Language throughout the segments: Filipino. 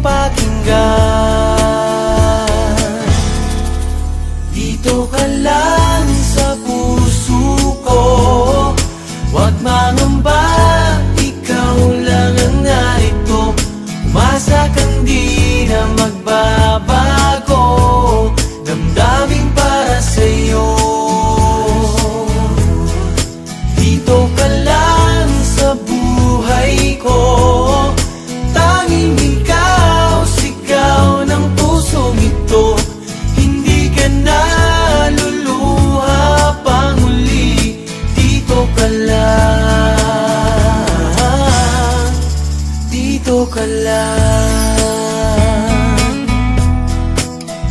pakinggan. Dito ka lang sa puso ko, huwag mangamba, ikaw lang ang narito. Umasa kang di na magbabago, damdamin para sa'yo. Dito ka lang sa buhay ko, tanging ikaw, sigaw ng pusong ito. Hindi ka na luluha pang uli, dito ka lang, dito ka lang,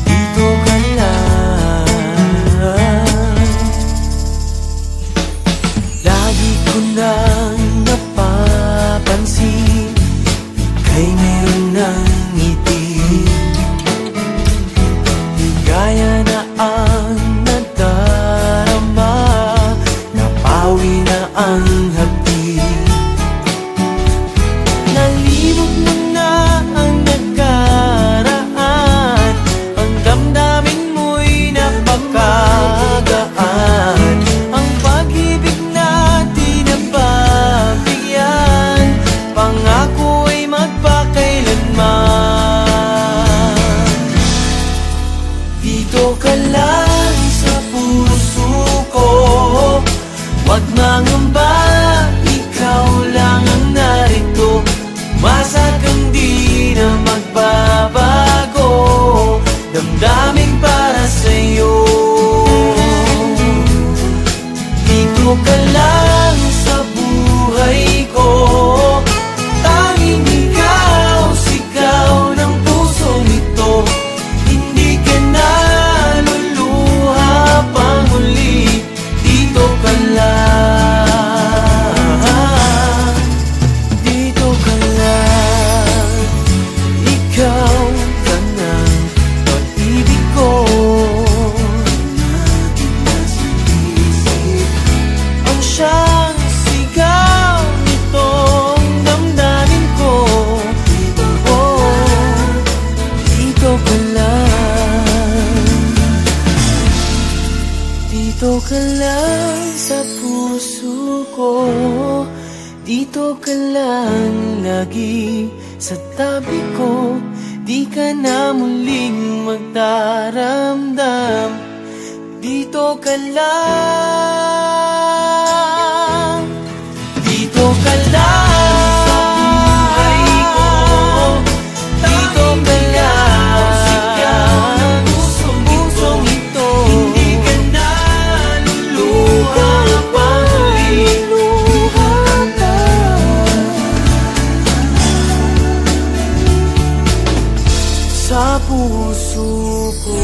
dito ka lang. Lagi ko nang napapansin, ika'y meron ng ngiti, gaya na ang nadarama, napawi na ang hapdi. Nalibog mo na ang nakaraan, ang damdamin mo'y napakagaan. Ang pag-ibig natin nababigyan, pangako ay magpakailanman. Dito ka lang sa puso ko, huwag mangamba, ikaw lang ang narito. Umasa kang di na magbabago, damdamin para sa'yo. Dito ka lang sa buhay ko, tanging ikaw, sigaw ng pusong ito. Hindi ka na luluha pang uli, dito ka lang, dito ka lang. Ikaw lang ang pag-ibig ko, ang siyang sigaw nitong damdamin ko. Oh, dito ka lang, dito ka lang sa puso ko. Dito ka lang lagi sa tabi ko, di ka na muling magdaramdam. Dito ka lang, dito ka lang sa buhay ko, dito ka lang, sigaw ng pusong ito. Hindi ka na luluha pang uli, sa puso ko.